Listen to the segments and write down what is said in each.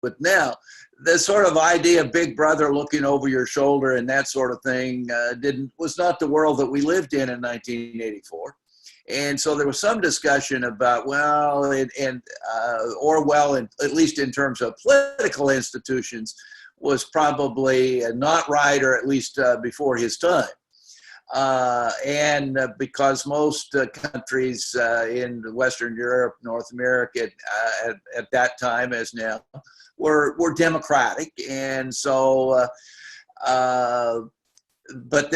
it now. The sort of idea of Big Brother looking over your shoulder and that sort of thing was not the world that we lived in 1984. And so there was some discussion about, well, Orwell, at least in terms of political institutions, was probably not right, or at least before his time. And because most countries in Western Europe, North America at that time as now, were democratic. And so, but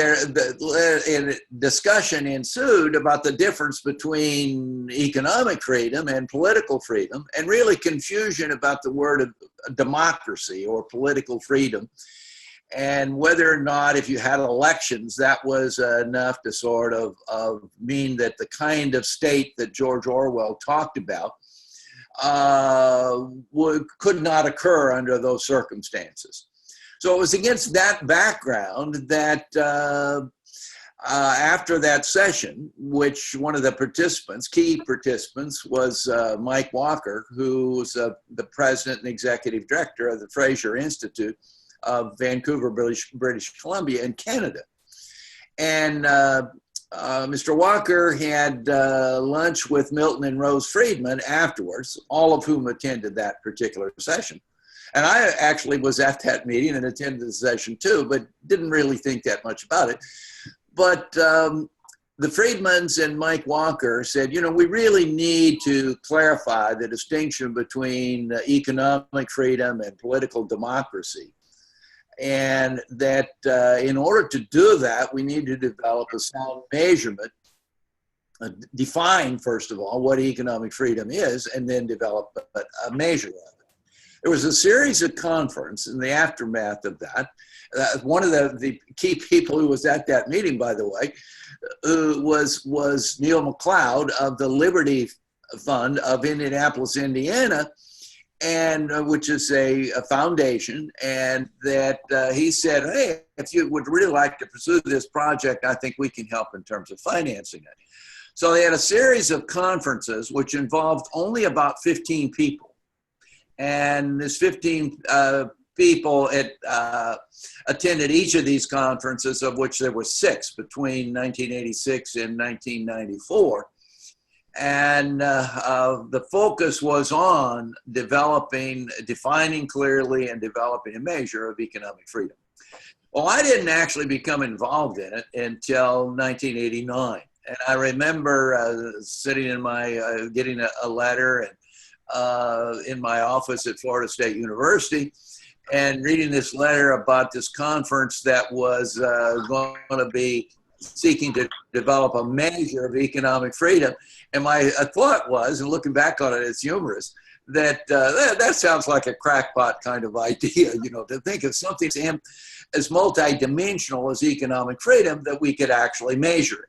discussion ensued about the difference between economic freedom and political freedom, and really confusion about the word of democracy or political freedom, and whether or not, if you had elections, that was enough to sort of mean that the kind of state that George Orwell talked about could not occur under those circumstances. So it was against that background that after that session, which one of the key participants, was Mike Walker, who was the president and executive director of the Fraser Institute of Vancouver, British Columbia in Canada. And Mr. Walker had lunch with Milton and Rose Friedman afterwards, all of whom attended that particular session. And I actually was at that meeting and attended the session too, but didn't really think that much about it. But the Friedmans and Mike Walker said, we really need to clarify the distinction between economic freedom and political democracy. And that in order to do that, we need to develop a sound measurement, define, first of all, what economic freedom is, and then develop a measure of it. There was a series of conferences in the aftermath of that. One of the key people who was at that meeting, by the way, was Neil McLeod of the Liberty Fund of Indianapolis, Indiana, and which is a foundation, and that he said, hey, if you would really like to pursue this project, I think we can help in terms of financing it. So they had a series of conferences which involved only about 15 people. And this 15 people attended each of these conferences, of which there were 6 between 1986 and 1994. And the focus was on defining clearly and developing a measure of economic freedom. Well, I didn't actually become involved in it until 1989. And I remember sitting in my, getting a letter and in my office at Florida State University, and reading this letter about this conference that was going to be seeking to develop a measure of economic freedom. And my thought was, and looking back on it, it's humorous, that that sounds like a crackpot kind of idea, to think of something as multidimensional as economic freedom that we could actually measure it.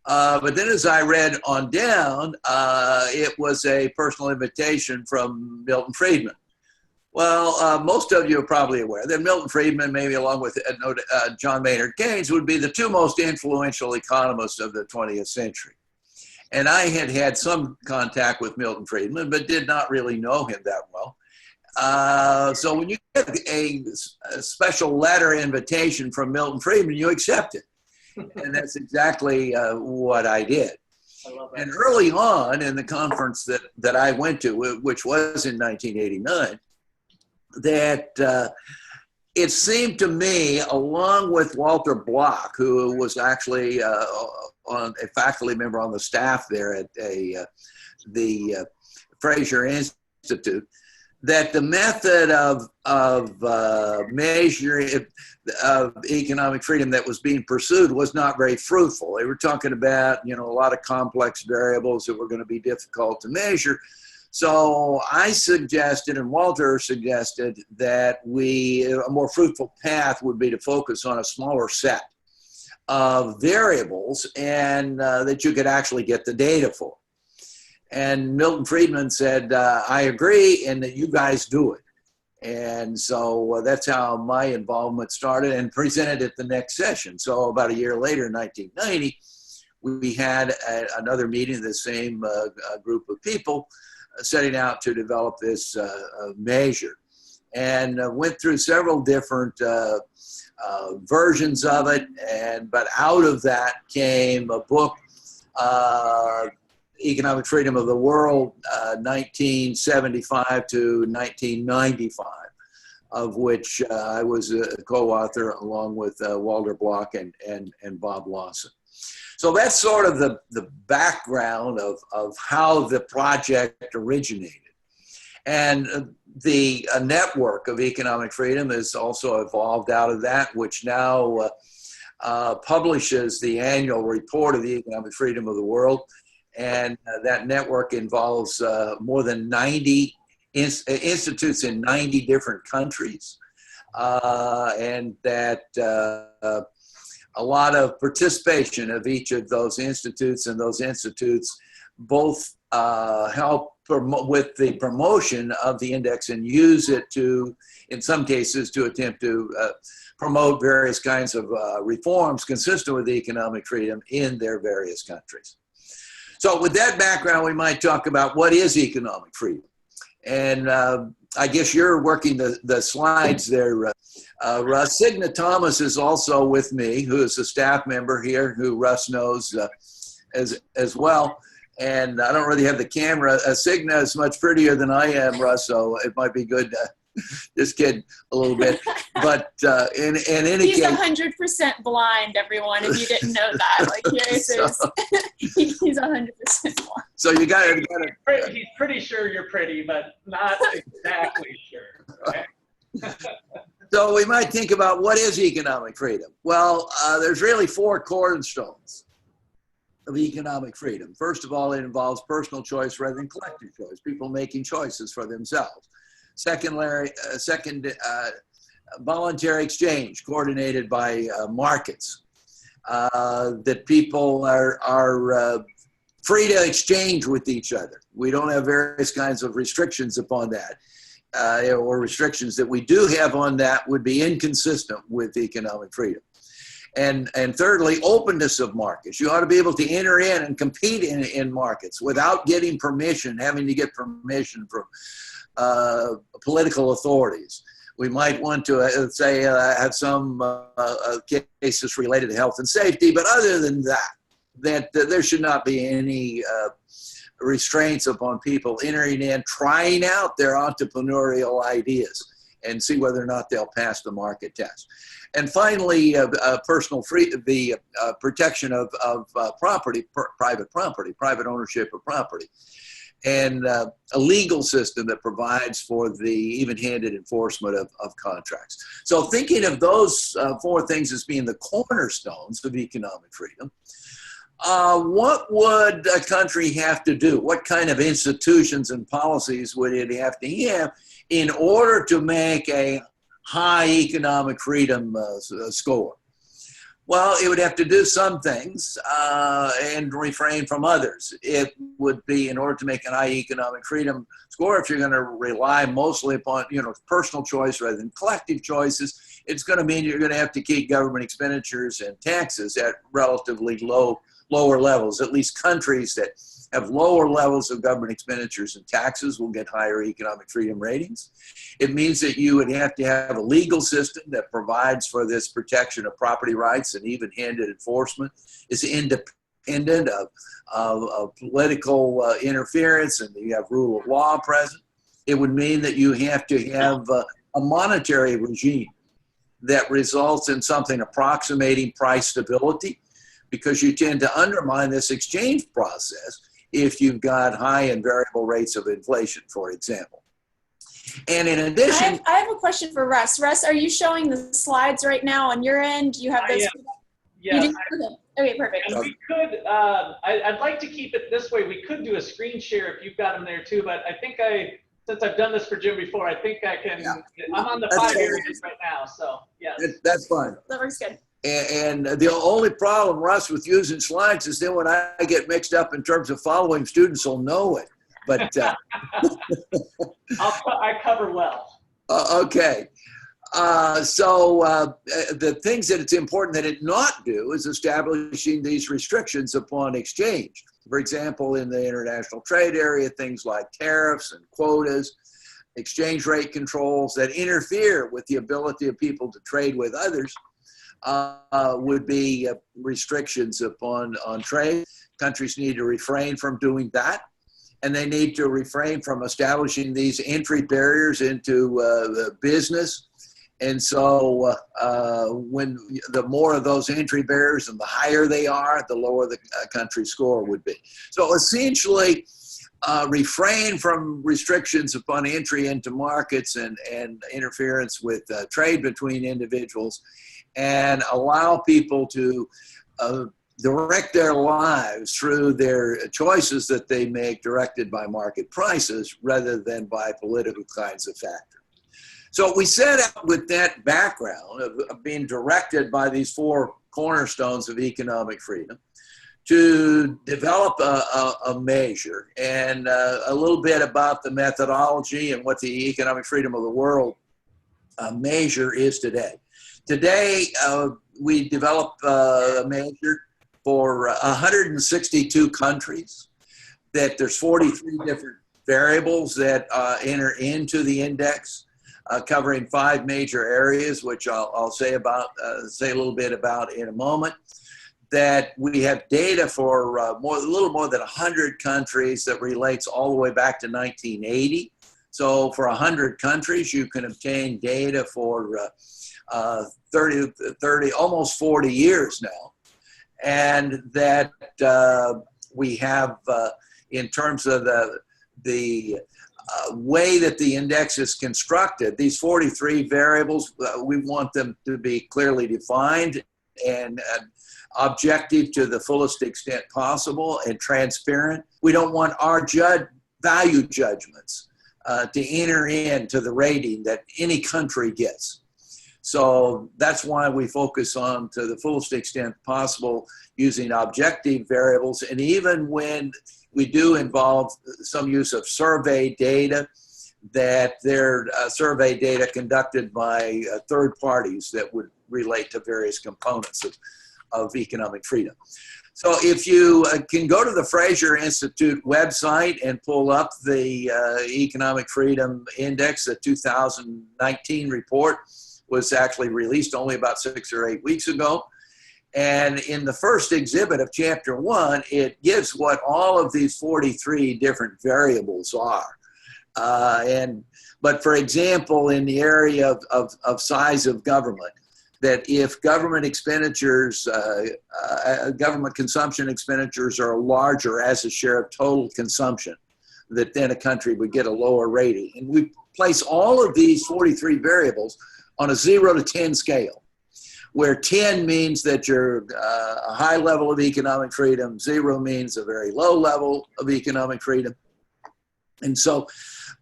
But then as I read on down, it was a personal invitation from Milton Friedman. Well, most of you are probably aware that Milton Friedman, maybe along with John Maynard Keynes, would be the 2 most influential economists of the 20th century. And I had had some contact with Milton Friedman, but did not really know him that well. So when you get a special letter invitation from Milton Friedman, you accept it. And that's exactly what I did. I love that. And early on in the conference that I went to, which was in 1989, that it seemed to me, along with Walter Block, who was actually a faculty member on the staff there at the Fraser Institute, that the method of measuring of economic freedom that was being pursued was not very fruitful. They were talking about, a lot of complex variables that were going to be difficult to measure. So I suggested, and Walter suggested, that a more fruitful path would be to focus on a smaller set of variables, and that you could actually get the data for. And Milton Friedman said, I agree, and that you guys do it. And so that's how my involvement started, and presented at the next session. So about a year later, in 1990, we had another meeting of the same group of people setting out to develop this measure. and went through several different versions of it. But out of that came a book, Economic Freedom of the World, 1975 to 1995, of which I was a co-author along with Walter Block and Bob Lawson. So that's sort of the background of how the project originated. And the network of economic freedom has also evolved out of that, which now publishes the annual report of the economic freedom of the world. And that network involves more than 90 institutes in 90 different countries. And that a lot of participation of each of those institutes, and those institutes both help with the promotion of the index and use it to, in some cases, to attempt to promote various kinds of reforms consistent with economic freedom in their various countries. So with that background, we might talk about what is economic freedom. And I guess you're working the slides there, Russ. Signa Thomas is also with me, who is a staff member here, who Russ knows as well. And I don't really have the camera. Signa is much prettier than I am, Russ, so it might be good to just kid a little bit. But in any he's case, 100% blind, everyone, if you didn't know that. Like, here so, he's 100% blind. So you got to. He's pretty sure you're pretty, but not exactly sure. Right? So we might think about, what is economic freedom? Well, there's really four cornerstones of economic freedom. First of all, it involves personal choice rather than collective choice, people making choices for themselves. Second, voluntary exchange coordinated by markets, that people are free to exchange with each other. We don't have various kinds of restrictions upon that, or restrictions that we do have on that would be inconsistent with economic freedom. And thirdly, openness of markets. You ought to be able to enter in and compete in markets without getting permission, having to get permission from political authorities. We might want to say have some cases related to health and safety, but other than that there should not be any restraints upon people entering in, trying out their entrepreneurial ideas and see whether or not they'll pass the market test. And finally, personal the protection of property, private ownership of property, and a legal system that provides for the even-handed enforcement of contracts. So thinking of those four things as being the cornerstones of economic freedom, what would a country have to do? What kind of institutions and policies would it have to have in order to make a high economic freedom score? Well, it would have to do some things and refrain from others. It would be, in order to make an high economic freedom score, if you're going to rely mostly upon personal choice rather than collective choices, it's going to mean you're going to have to keep government expenditures and taxes at relatively lower levels. At least countries that have lower levels of government expenditures and taxes will get higher economic freedom ratings. It means that you would have to have a legal system that provides for this protection of property rights and even-handed enforcement, is independent of political interference, and you have rule of law present. It would mean that you have to have a monetary regime that results in something approximating price stability, because you tend to undermine this exchange process if you've got high and variable rates of inflation, for example. And in addition, I have a question for Russ. Russ, are you showing the slides right now on your end? You have those? Yeah. Okay, perfect. And we could, I'd like to keep it this way. We could do a screen share if you've got them there too, but I think since I've done this for Jim before, I think I can, I'm on the 5 areas right now, so yeah. That's fine. That works good. And the only problem, Russ, with using slides is then when I get mixed up in terms of following, students will know it. But I cover well. Okay. So the things that it's important that it not do is establishing these restrictions upon exchange. For example, in the international trade area, things like tariffs and quotas, exchange rate controls that interfere with the ability of people to trade with others would be restrictions on trade. Countries need to refrain from doing that, and they need to refrain from establishing these entry barriers into the business. And so when the more of those entry barriers and the higher they are, the lower the country score would be. So essentially, refrain from restrictions upon entry into markets and interference with trade between individuals, and allow people to direct their lives through their choices that they make directed by market prices rather than by political kinds of factors. So we set out with that background of being directed by these four cornerstones of economic freedom to develop a measure, and a little bit about the methodology and what the economic freedom of the world measure is today. Today, we developed a measure for 162 countries, that there's 43 different variables that enter into the index, covering 5 major areas, which I'll say a little bit about in a moment. That we have data for a little more than 100 countries that relates all the way back to 1980. So for 100 countries, you can obtain data for 30, almost 40 years now. And that we have, in terms of the way that the index is constructed, these 43 variables, we want them to be clearly defined and objective to the fullest extent possible and transparent. We don't want our value judgments to enter into the rating that any country gets. So that's why we focus on, to the fullest extent possible, using objective variables. And even when we do involve some use of survey data, that they're survey data conducted by third parties that would relate to various components of economic freedom. So if you can go to the Fraser Institute website and pull up the Economic Freedom Index, the 2019 report was actually released only about 6 or 8 weeks ago. And in the first exhibit of Chapter 1, it gives what all of these 43 different variables are. But for example, in the area of size of government, that if government expenditures, government consumption expenditures are larger as a share of total consumption, that then a country would get a lower rating. And we place all of these 43 variables on a 0 to 10 scale, where 10 means that you're a high level of economic freedom, 0 means a very low level of economic freedom. And so,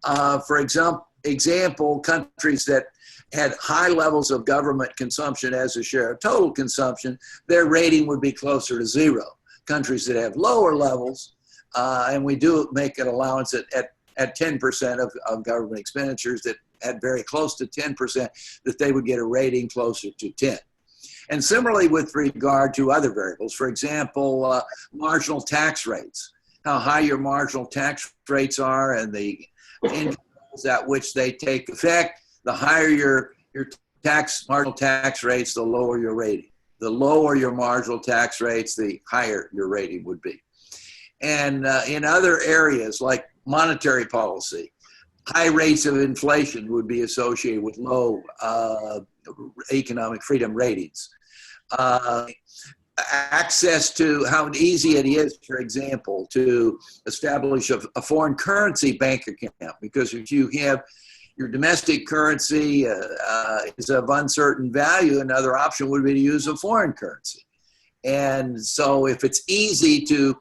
for example, countries that had high levels of government consumption as a share of total consumption, their rating would be closer to 0. Countries that have lower levels, and we do make an allowance at 10% of government expenditures that had very close to 10%, that they would get a rating closer to 10. And similarly with regard to other variables, for example, marginal tax rates, how high your marginal tax rates are and the intervals at which they take effect. The higher your marginal tax rates, the lower your rating. The lower your marginal tax rates, the higher your rating would be. And in other areas like monetary policy, high rates of inflation would be associated with low economic freedom ratings. Access to how easy it is, for example, to establish a foreign currency bank account, because if you have your domestic currency is of uncertain value, another option would be to use a foreign currency. And so if it's easy to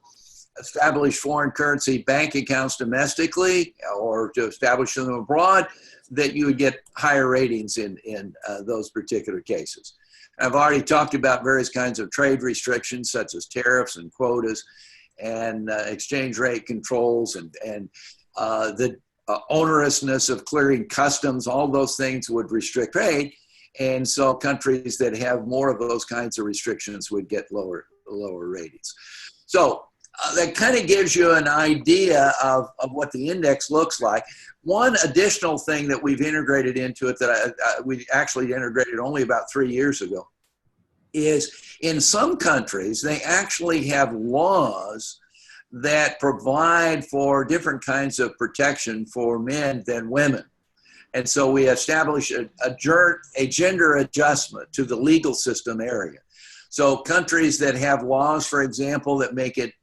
establish foreign currency bank accounts domestically or to establish them abroad, that you would get higher ratings in those particular cases. I've already talked about various kinds of trade restrictions, such as tariffs and quotas and exchange rate controls and the onerousness of clearing customs. All those things would restrict trade. And so countries that have more of those kinds of restrictions would get lower ratings. So that kind of gives you an idea of what the index looks like. One additional thing that we've integrated into it that we actually integrated only about 3 years ago is in some countries, they actually have laws that provide for different kinds of protection for men than women. And so we established a gender adjustment to the legal system area. So countries that have laws, for example, that make it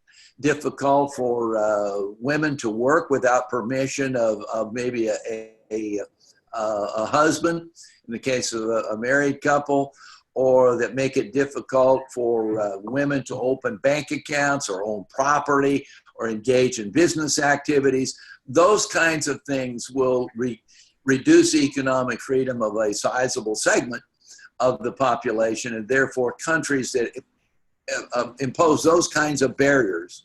difficult for women to work without permission of maybe a husband, in the case of a married couple, or that make it difficult for women to open bank accounts or own property or engage in business activities. Those kinds of things will reduce economic freedom of a sizable segment of the population, and therefore countries that impose those kinds of barriers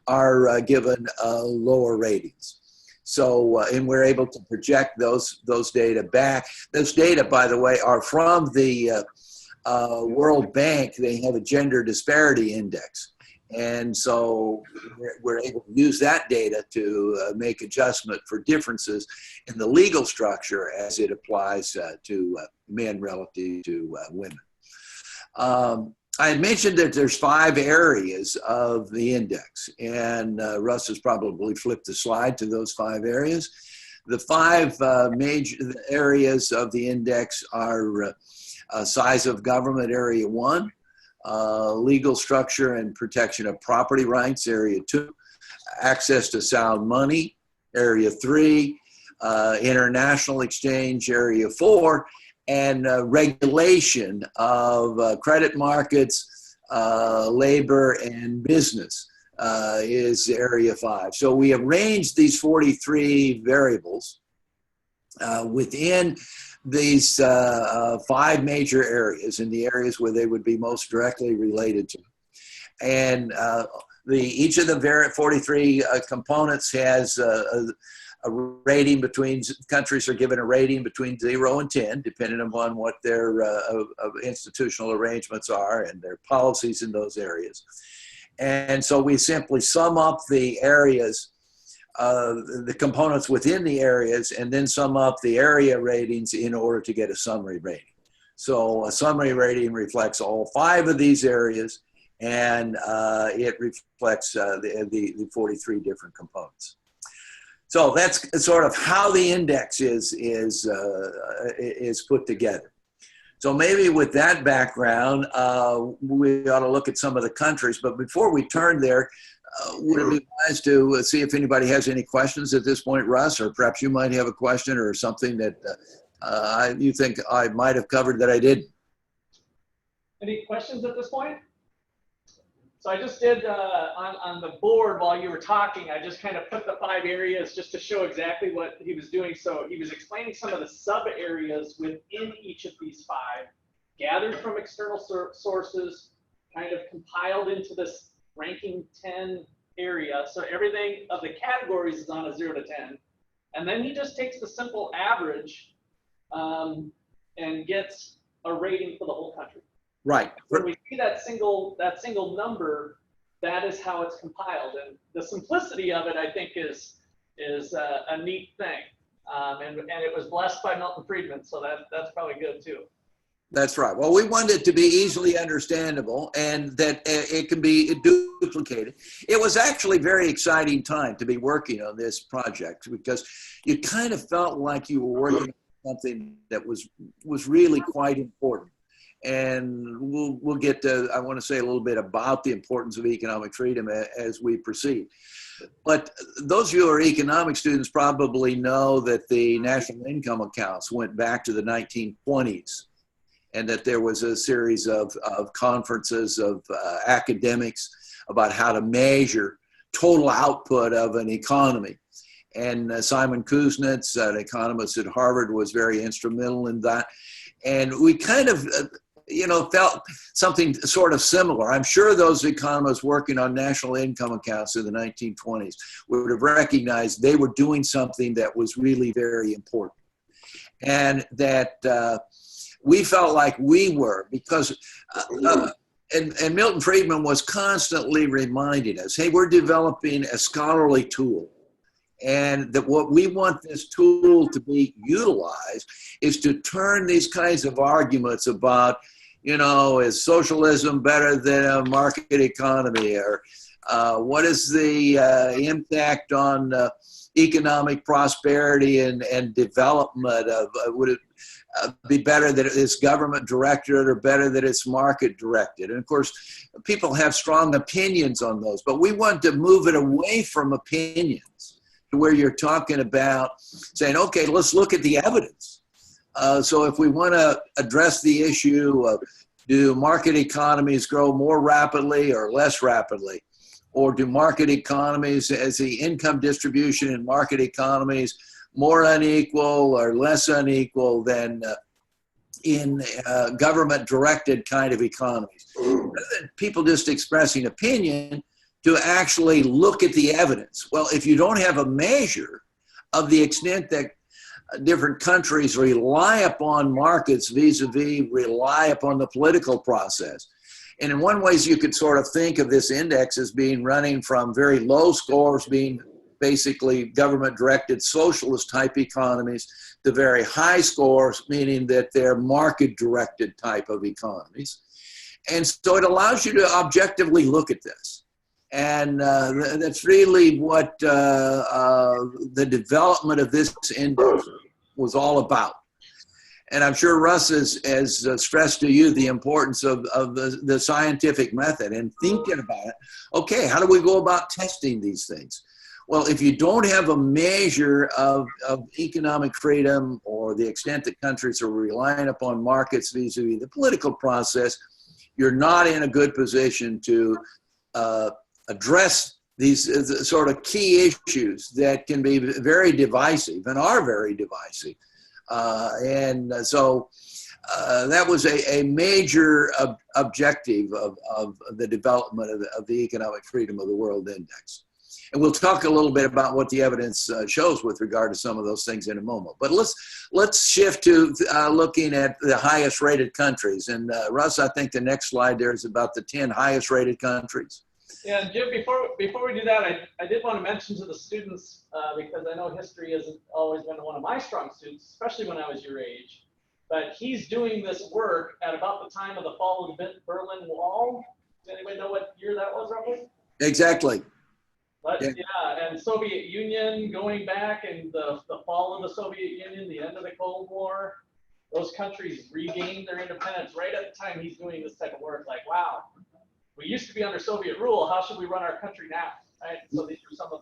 are given lower ratings. So, and we're able to project those data back. Those data, by the way, are from the World Bank. They have a gender disparity index. And so we're able to use that data to make adjustment for differences in the legal structure as it applies to men relative to women. I had mentioned that there's 5 areas of the index, and Russ has probably flipped the slide to those 5 areas. The 5 major areas of the index are size of government, area 1, legal structure and protection of property rights, area 2, access to sound money, area 3, international exchange, area 4, and regulation of credit markets, labor, and business is area 5. So we arranged these 43 variables within these 5 major areas, in the areas where they would be most directly related to. And each of the 43 components has a rating between, countries are given a rating between 0 and 10, depending upon what their institutional arrangements are and their policies in those areas. And so we simply sum up the areas, the components within the areas, and then sum up the area ratings in order to get a summary rating. So a summary rating reflects all 5 of these areas, and it reflects the 43 different components. So that's sort of how the index is put together. So maybe with that background, we ought to look at some of the countries. But before we turn there, would it be wise to see if anybody has any questions at this point, Russ? Or perhaps you might have a question or something that you think I might have covered that I didn't. Any questions at this point? So I just did on the board while you were talking, I just kind of put the 5 areas just to show exactly what he was doing. So he was explaining some of the sub areas within each of these 5, gathered from external sources, kind of compiled into this ranking 10 area. So everything of the categories is on a 0 to 10. And then he just takes the simple average and gets a rating for the whole country. Right. When we see that single number, that is how it's compiled, and the simplicity of it, I think, is a neat thing. And it was blessed by Milton Friedman, so that's probably good too. That's right. Well, we want it to be easily understandable and that it can be duplicated. It was actually a very exciting time to be working on this project because you kind of felt like you were working on something that was really quite important. And we'll get to, I want to say a little bit about the importance of economic freedom as we proceed. But those of you who are economic students probably know that the national income accounts went back to the 1920s, and that there was a series of conferences of academics about how to measure total output of an economy. And Simon Kuznets, an economist at Harvard, was very instrumental in that. And we kind of felt something sort of similar. I'm sure those economists working on national income accounts in the 1920s would have recognized they were doing something that was really very important. And that we felt like we were, because and Milton Friedman was constantly reminding us, hey, we're developing a scholarly tool. And that what we want this tool to be utilized is to turn these kinds of arguments about, is socialism better than a market economy? Or what is the impact on economic prosperity and development of, would it be better that it's government directed or better that it's market directed? And of course, people have strong opinions on those, but we want to move it away from opinions to where you're talking about saying, okay, let's look at the evidence. So if we want to address the issue of, do market economies grow more rapidly or less rapidly? Or do market economies, as the income distribution in market economies, more unequal or less unequal than in government-directed kind of economies? Rather than people just expressing opinion, to actually look at the evidence. Well, if you don't have a measure of the extent that different countries rely upon markets vis-a-vis rely upon the political process, and in one ways you could sort of think of this index as being running from very low scores being basically government-directed socialist type economies to very high scores, meaning that they're market-directed type of economies. And so it allows you to objectively look at this. And that's really what the development of this index was all about. And I'm sure Russ has stressed to you the importance of the scientific method and thinking about it. Okay, how do we go about testing these things? Well, if you don't have a measure of economic freedom or the extent that countries are relying upon markets vis-a-vis the political process, you're not in a good position to address these sort of key issues that can be very divisive and are very divisive. So that was a major objective of the development of the Economic Freedom of the World Index. And we'll talk a little bit about what the evidence shows with regard to some of those things in a moment. But let's shift to looking at the highest rated countries. And Russ, I think the next slide there is about the 10 highest rated countries. Yeah, and Jim, before we do that, I did want to mention to the students, because I know history hasn't always been one of my strong suits, especially when I was your age, but he's doing this work at about the time of the fall of the Berlin Wall. Does anybody know what year that was, roughly? Exactly. But yeah, and Soviet Union going back, and the fall of the Soviet Union, the end of the Cold War, those countries regained their independence right at the time he's doing this type of work. Like, wow, we used to be under Soviet rule. How should we run our country now? Right. So these are some of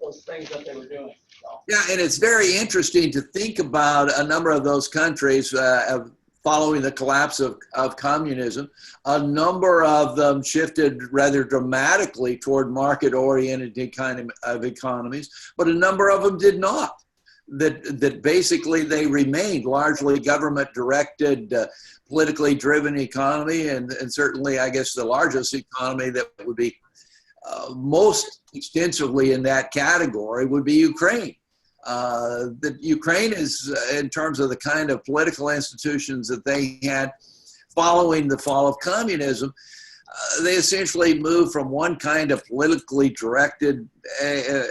those things that they were doing. So. Yeah, and it's very interesting to think about a number of those countries following the collapse of communism. A number of them shifted rather dramatically toward market-oriented kind of economies, but a number of them did not. That basically they remained largely government-directed, politically driven economy, and certainly, I guess, the largest economy that would be most extensively in that category would be Ukraine. That Ukraine is, in terms of the kind of political institutions that they had following the fall of communism, they essentially moved from one kind of politically directed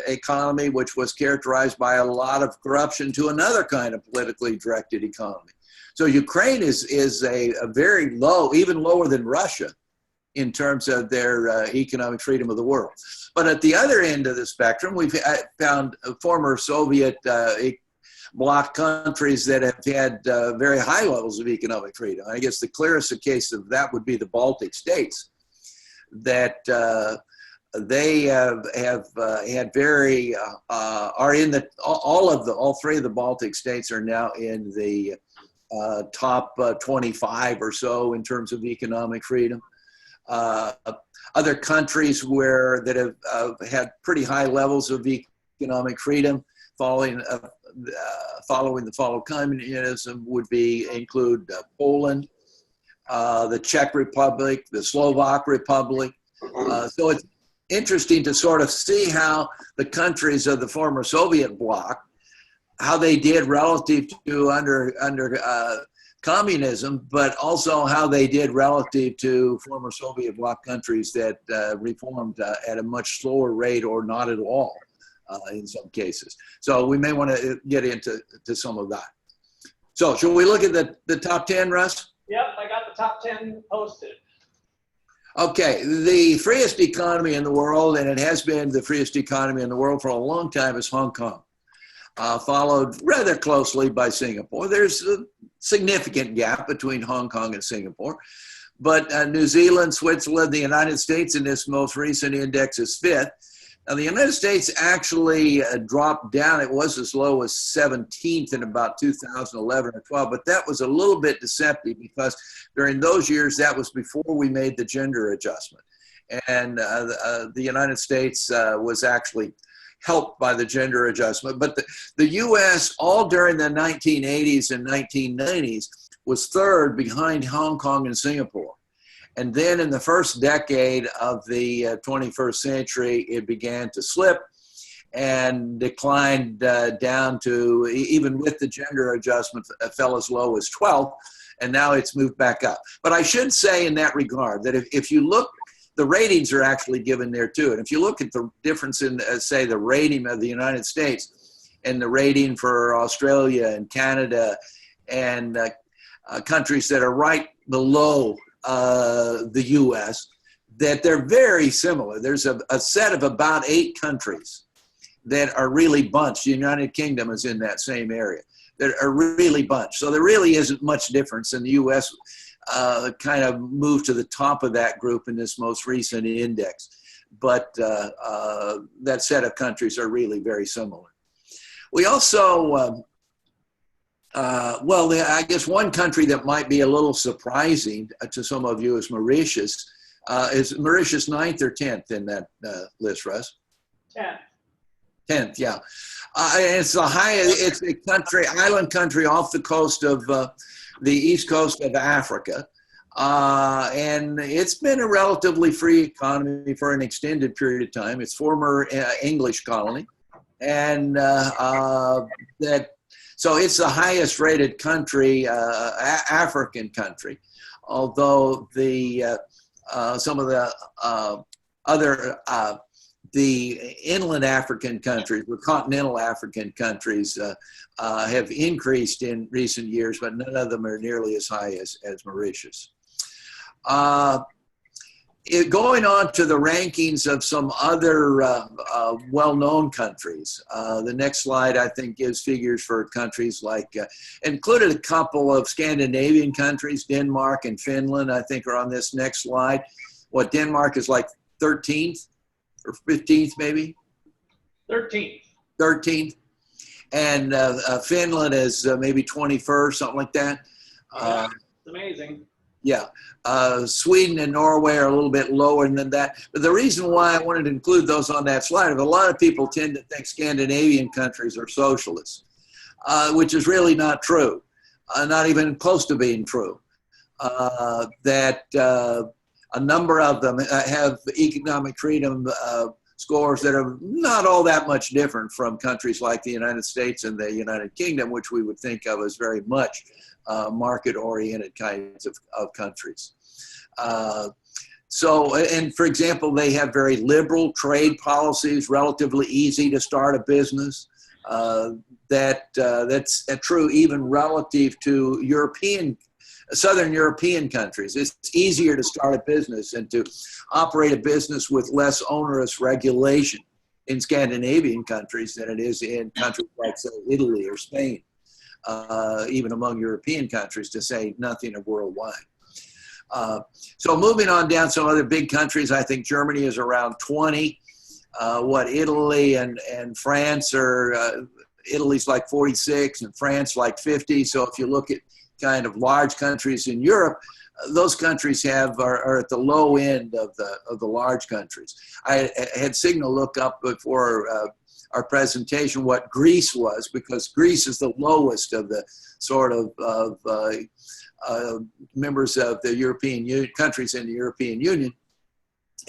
economy, which was characterized by a lot of corruption, to another kind of politically directed economy. So Ukraine is a very low, even lower than Russia, in terms of their economic freedom of the world. But at the other end of the spectrum, we've found former Soviet bloc countries that have had very high levels of economic freedom. I guess the clearest case of that would be the Baltic states, that they have had very, are in the, all three of the Baltic states are now in the top 25 or so in terms of economic freedom. Other countries that have had pretty high levels of economic freedom following the fall of communism would include Poland, the Czech Republic, the Slovak Republic. So it's interesting to sort of see how the countries of the former Soviet bloc, how they did relative to under communism, but also how they did relative to former Soviet bloc countries that reformed at a much slower rate or not at all in some cases. So we may want to get into some of that. So should we look at the top 10, Russ? Yep, I got the top 10 posted. Okay, the freest economy in the world, and it has been the freest economy in the world for a long time, is Hong Kong, followed rather closely by Singapore. There's a significant gap between Hong Kong and Singapore, but New Zealand, Switzerland, the United States in this most recent index is fifth. Now, the United States actually dropped down. It was as low as 17th in about 2011 or 12, but that was a little bit deceptive because during those years, that was before we made the gender adjustment. And the United States was actually helped by the gender adjustment. But the U.S., all during the 1980s and 1990s, was third behind Hong Kong and Singapore. And then in the first decade of the 21st century, it began to slip and declined down to, even with the gender adjustment, fell as low as 12th, and now it's moved back up. But I should say in that regard that if you look, the ratings are actually given there too. And if you look at the difference in, say, the rating of the United States and the rating for Australia and Canada and countries that are right below the U.S., that they're very similar. There's a set of about 8 countries that are really bunched. The United Kingdom is in that same area. That are really bunched. So there really isn't much difference, and the U.S. Kind of moved to the top of that group in this most recent index. But that set of countries are really very similar. We also well, I guess one country that might be a little surprising to some of you is Mauritius. Is Mauritius 9th or 10th in that list, Russ? 10th. 10th, yeah. It's the highest. It's a country, island country off the coast of the east coast of Africa, and it's been a relatively free economy for an extended period of time. It's former English colony, and that. So it's the highest rated country, African country, although the some of the other the inland African countries, or continental African countries, have increased in recent years, but none of them are nearly as high as Mauritius. Going on to the rankings of some other well-known countries. The next slide, I think, gives figures for countries like, included a couple of Scandinavian countries, Denmark and Finland, I think are on this next slide. What, Denmark is like 13th or 15th maybe? 13th. 13th. And Finland is maybe 21st, something like that. It's amazing. Yeah, Sweden and Norway are a little bit lower than that. But the reason why I wanted to include those on that slide is a lot of people tend to think Scandinavian countries are socialists, which is really not true, not even close to being true. That a number of them have economic freedom scores that are not all that much different from countries like the United States and the United Kingdom, which we would think of as very much market-oriented kinds of countries. So, and for example, they have very liberal trade policies, relatively easy to start a business. That's true even relative to Southern European countries. It's easier to start a business and to operate a business with less onerous regulation in Scandinavian countries than it is in countries like, say, Italy or Spain. Even among European countries, to say nothing of worldwide. So moving on down some other big countries, I think Germany is around 20. Italy and France are, Italy's like 46 and France like 50. So if you look at kind of large countries in Europe, those countries are at the low end of the large countries. I had Signal look up before our presentation what Greece was, because Greece is the lowest of the sort of members of the European Union, countries in the European Union.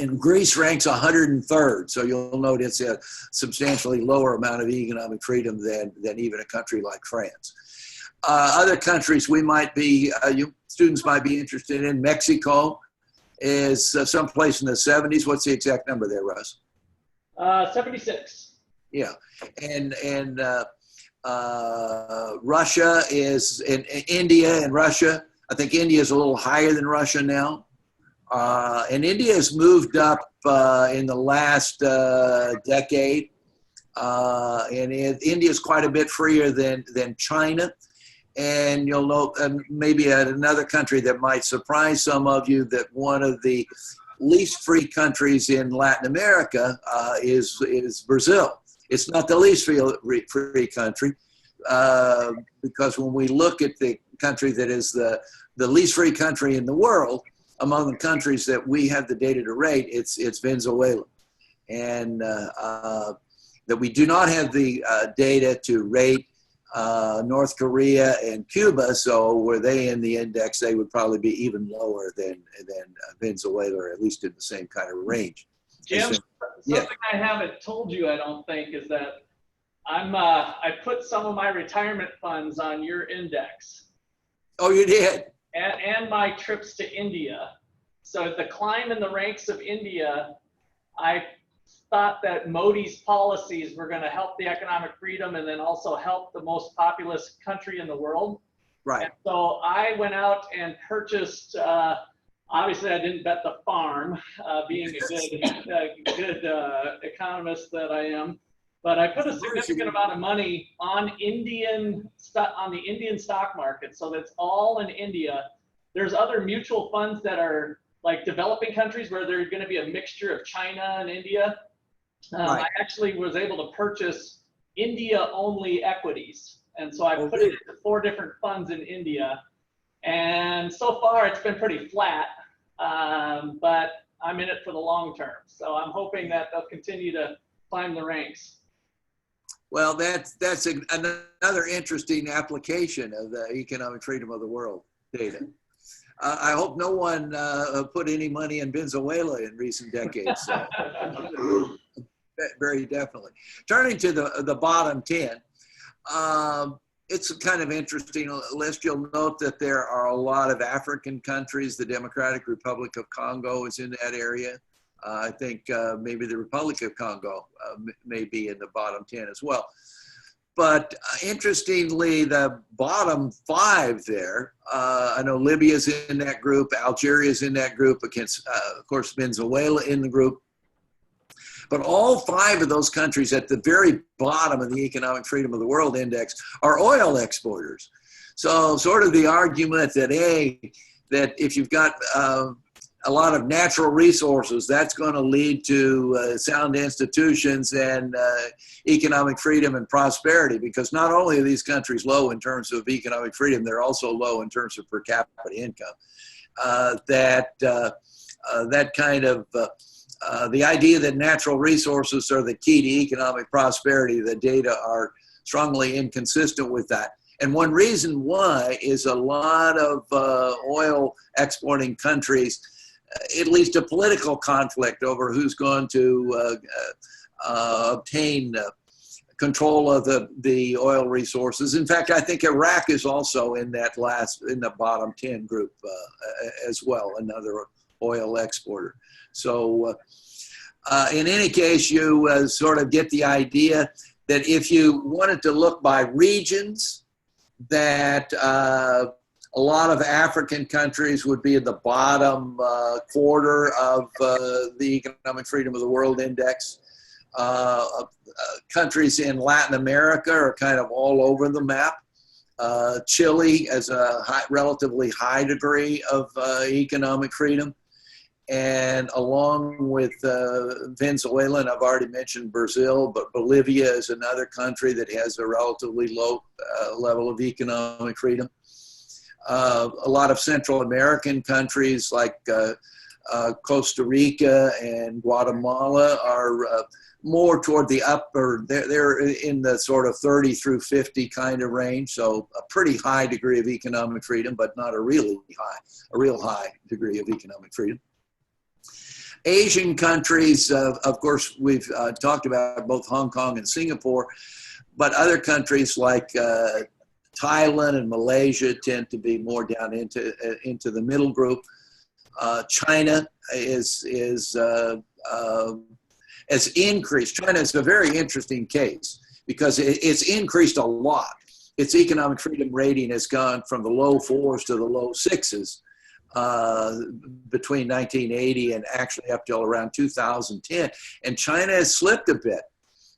And Greece ranks 103rd, so you'll note it's a substantially lower amount of economic freedom than even a country like France. Other countries we might be, you students might be interested in. Mexico is someplace in the 70s. What's the exact number there, Russ? 76. Yeah, and Russia is in India and Russia. I think India is a little higher than Russia now. And India has moved up in the last decade. And India is quite a bit freer than China. And you'll note maybe at another country that might surprise some of you, that one of the least free countries in Latin America is Brazil. It's not the least free country because when we look at the country that is the least free country in the world, among the countries that we have the data to rate, it's Venezuela. And that we do not have the data to rate North Korea and Cuba, so were they in the index, they would probably be even lower than Venezuela, or at least in the same kind of range. Jim, something I haven't told you, I don't think, is that I put some of my retirement funds on your index. Oh, you did? And my trips to India. So the climb in the ranks of India, I thought that Modi's policies were going to help the economic freedom and then also help the most populous country in the world. Right. And so I went out and purchased, obviously I didn't bet the farm, being a good economist that I am, but I put a significant amount of money on the Indian stock market. So that's all in India. There's other mutual funds that are like developing countries where there's going to be a mixture of China and India. Right. I actually was able to purchase India-only equities. And so I put it into 4 different funds in India. And so far it's been pretty flat, but I'm in it for the long term. So I'm hoping that they'll continue to climb the ranks. Well, that's another interesting application of the economic freedom of the world data. I hope no one put any money in Venezuela in recent decades. Very definitely. Turning to the bottom 10, it's a kind of interesting list. You'll note that there are a lot of African countries. The Democratic Republic of Congo is in that area. I think maybe the Republic of Congo may be in the bottom 10 as well. But interestingly, the bottom 5 there, I know Libya's in that group, Algeria's in that group, against, of course, Venezuela in the group. But all 5 of those countries at the very bottom of the Economic Freedom of the World Index are oil exporters. So sort of the argument that, that if you've got a lot of natural resources, that's going to lead to sound institutions and economic freedom and prosperity, because not only are these countries low in terms of economic freedom, they're also low in terms of per capita income. That kind of the idea that natural resources are the key to economic prosperity, the data are strongly inconsistent with that. And one reason why is a lot of oil exporting countries, it leads to political conflict over who's going to obtain control of the oil resources. In fact, I think Iraq is also in the bottom 10 group as well, another oil exporter. So in any case, you sort of get the idea that if you wanted to look by regions, that a lot of African countries would be in the bottom quarter of the Economic Freedom of the World Index. Countries in Latin America are kind of all over the map. Chile has a relatively high degree of economic freedom. And along with Venezuela, and I've already mentioned Brazil, but Bolivia is another country that has a relatively low level of economic freedom. A lot of Central American countries like Costa Rica and Guatemala are more toward the upper, they're in the sort of 30 through 50 kind of range. So a pretty high degree of economic freedom, but not a real high degree of economic freedom. Asian countries, of course, we've talked about both Hong Kong and Singapore, but other countries like Thailand and Malaysia tend to be more down into the middle group. China has increased. China is a very interesting case because it's increased a lot. Its economic freedom rating has gone from the low 4s to the low 6s between 1980 and actually up till around 2010. And China has slipped a bit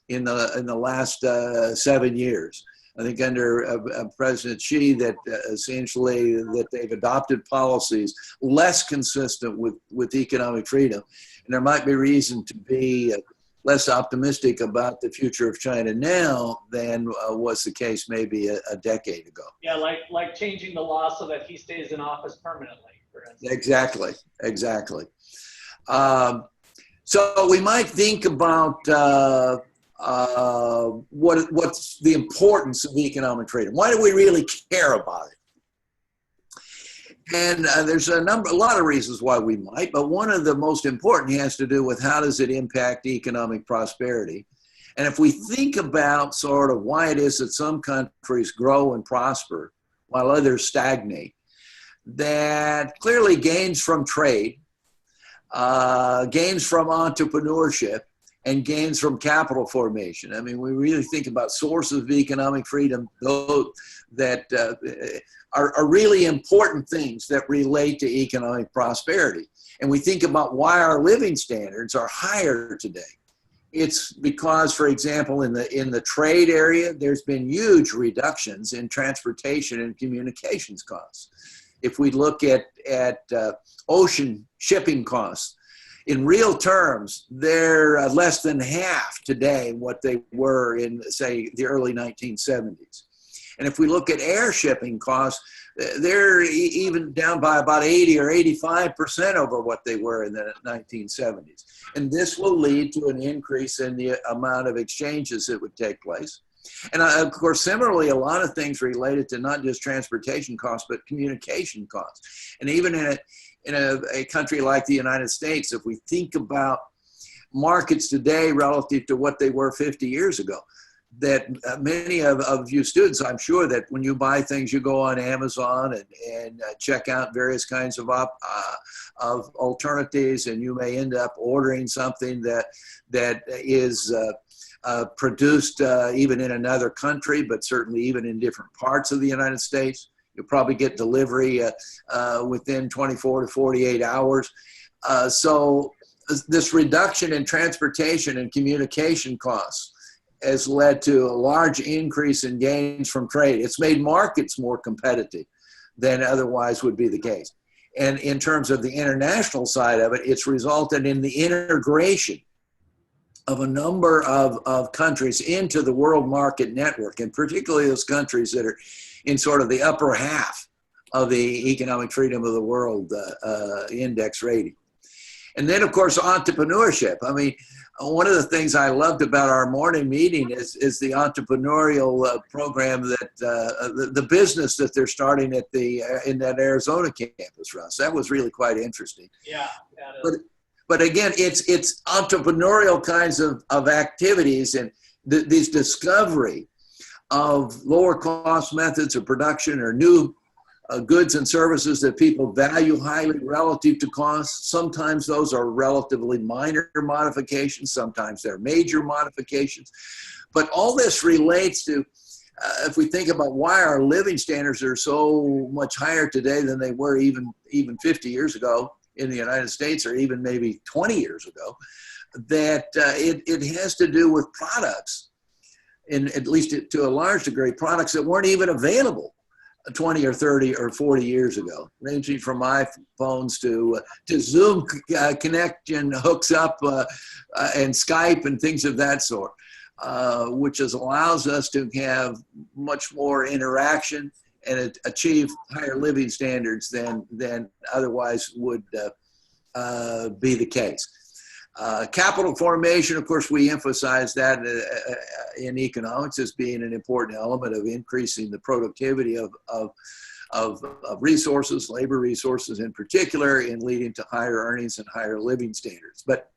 in the last 7 years. I think under President Xi that essentially that they've adopted policies less consistent with economic freedom. And there might be reason to be less optimistic about the future of China now than was the case maybe a decade ago. Yeah, like changing the law so that he stays in office permanently, for instance. Exactly. So we might think about what's the importance of economic freedom. Why do we really care about it? And there's a lot of reasons why we might, but one of the most important has to do with how does it impact economic prosperity. And if we think about sort of why it is that some countries grow and prosper while others stagnate, that clearly gains from trade, gains from entrepreneurship, and gains from capital formation. I mean, we really think about sources of economic freedom, those that are really important things that relate to economic prosperity. And we think about why our living standards are higher today. It's because, for example, in the trade area, there's been huge reductions in transportation and communications costs. If we look at ocean shipping costs, in real terms, they're less than half today what they were in, say, the early 1970s. And if we look at air shipping costs, they're even down by about 80 or 85% over what they were in the 1970s. And this will lead to an increase in the amount of exchanges that would take place. And of course, similarly, a lot of things related to not just transportation costs, but communication costs. And even in a country like the United States, if we think about markets today relative to what they were 50 years ago, that many of you students, I'm sure that when you buy things, you go on Amazon and check out various kinds of alternatives, and you may end up ordering something that is produced even in another country, but certainly even in different parts of the United States. You'll probably get delivery within 24 to 48 hours. So this reduction in transportation and communication costs has led to a large increase in gains from trade. It's made markets more competitive than otherwise would be the case. And in terms of the international side of it, it's resulted in the integration of a number of countries into the world market network, and particularly those countries that are in sort of the upper half of the economic freedom of the world index rating. And then, of course, entrepreneurship. I mean, one of the things I loved about our morning meeting is the entrepreneurial program that the business that they're starting at in that Arizona campus, Russ. That was really quite interesting. Yeah, that is. But again, it's entrepreneurial kinds of activities and these discovery of lower cost methods of production or new goods and services that people value highly relative to cost. Sometimes those are relatively minor modifications. Sometimes they're major modifications. But all this relates to, if we think about why our living standards are so much higher today than they were even 50 years ago in the United States, or even maybe 20 years ago, that it has to do with products, and at least to a large degree, products that weren't even available 20 or 30 or 40 years ago, ranging from iPhones to Zoom connection hooks up and Skype and things of that sort, which allows us to have much more interaction and achieve higher living standards than otherwise would be the case. Capital formation, of course, we emphasize that in economics as being an important element of increasing the productivity of resources, labor resources in particular, and leading to higher earnings and higher living standards. But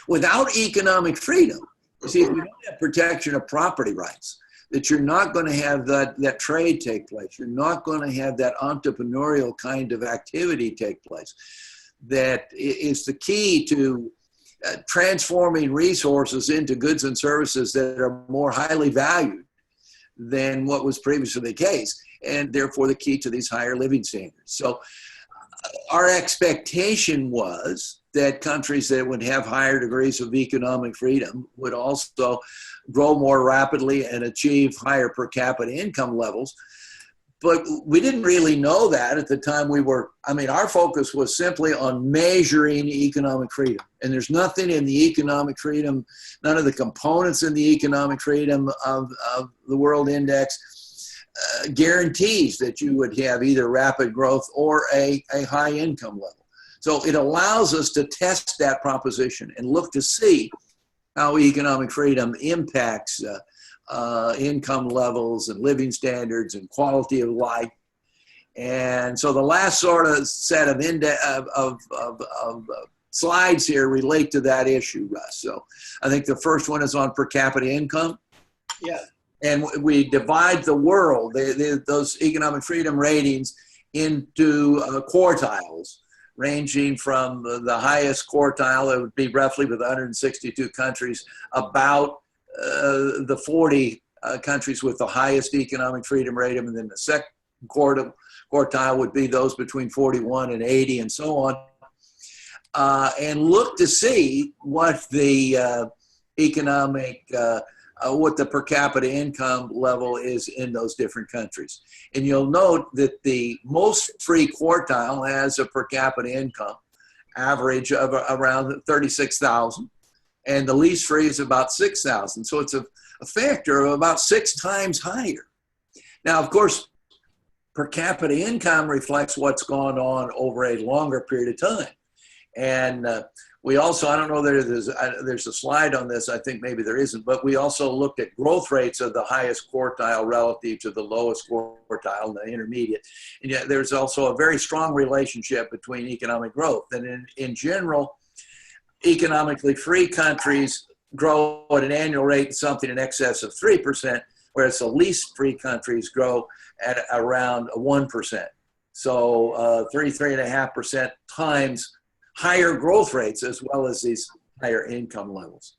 without economic freedom, you see, if we don't have protection of property rights, that you're not going to have that trade take place. You're not going to have that entrepreneurial kind of activity take place. That is the key to transforming resources into goods and services that are more highly valued than what was previously the case, and therefore the key to these higher living standards. So our expectation was that countries that would have higher degrees of economic freedom would also grow more rapidly and achieve higher per capita income levels. But we didn't really know that at the time our focus was simply on measuring economic freedom. And there's nothing in the economic freedom, none of the components in the economic freedom of the World Index guarantees that you would have either rapid growth or a high income level. So it allows us to test that proposition and look to see how economic freedom impacts income levels and living standards and quality of life. And so the last sort of set of slides here relate to that issue, Russ. So I think the first one is on per capita income. Yeah. And we divide the world, those economic freedom ratings, into quartiles, ranging from the highest quartile, that would be roughly with 162 countries, about the 40 countries with the highest economic freedom rating, and then the second quartile would be those between 41 and 80 and so on, and look to see what the what the per capita income level is in those different countries. And you'll note that the most free quartile has a per capita income average of around 36,000. And the least free is about 6,000. So it's a factor of about 6 times higher. Now, of course, per capita income reflects what's gone on over a longer period of time. And we also, I don't know that there's a slide on this, I think maybe there isn't, but we also looked at growth rates of the highest quartile relative to the lowest quartile, the intermediate. And yet there's also a very strong relationship between economic growth. And in general, economically free countries grow at an annual rate something in excess of 3%, whereas the least free countries grow at around 1%. So 3.5% times higher growth rates, as well as these higher income levels.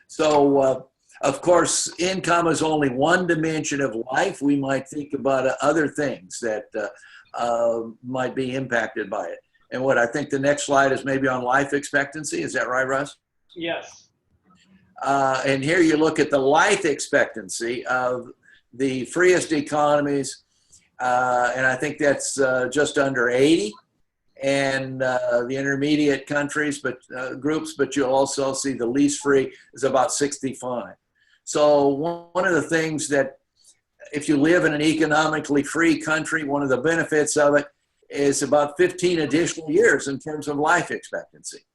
So of course, income is only one dimension of life. We might think about other things that might be impacted by it. And what I think the next slide is maybe on life expectancy. Is that right, Russ? Yes. And here you look at the life expectancy of the freest economies, and I think that's just under 80, and the intermediate countries, groups, but you'll also see the least free is about 65. So one of the things that, if you live in an economically free country, one of the benefits of it is about 15 additional years in terms of life expectancy.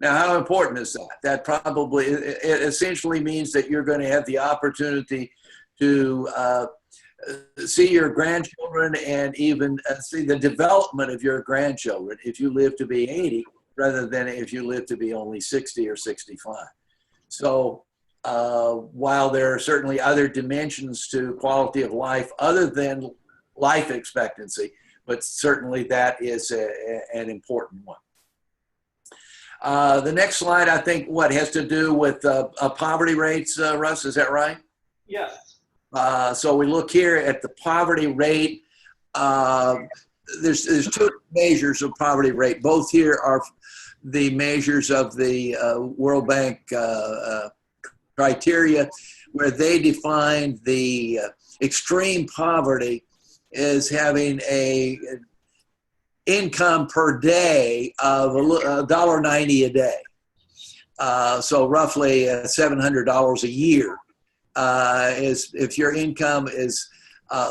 Now, how important is that? That probably, it essentially means that you're going to have the opportunity to see your grandchildren and even see the development of your grandchildren if you live to be 80, rather than if you live to be only 60 or 65. So while there are certainly other dimensions to quality of life other than life expectancy, but certainly that is an important one. The next slide, I think, has to do with poverty rates, Russ, is that right? Yes. So we look here at the poverty rate. There's 2 measures of poverty rate. Both here are the measures of the World Bank criteria, where they define the extreme poverty as having a income per day of $1.90 a day. So roughly $700 a year. If your income is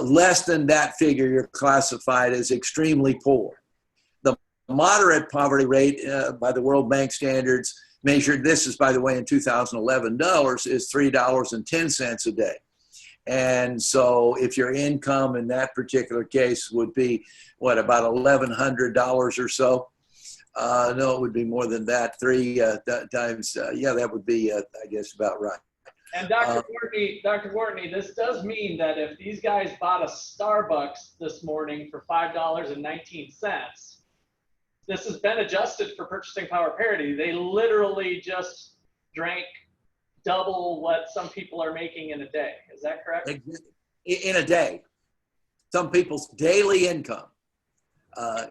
less than that figure, you're classified as extremely poor. The moderate poverty rate by the World Bank standards measured, this is by the way in 2011 dollars, is $3.10 a day. And so if your income in that particular case would be, what, about $1,100 or so? No, it would be more than that, 3 times, yeah, that would be, I guess, about right. And Dr. Gwartney, this does mean that if these guys bought a Starbucks this morning for $5.19, this has been adjusted for purchasing power parity. They literally just drank double what some people are making in a day. Is that correct? In a day. Some people's daily income.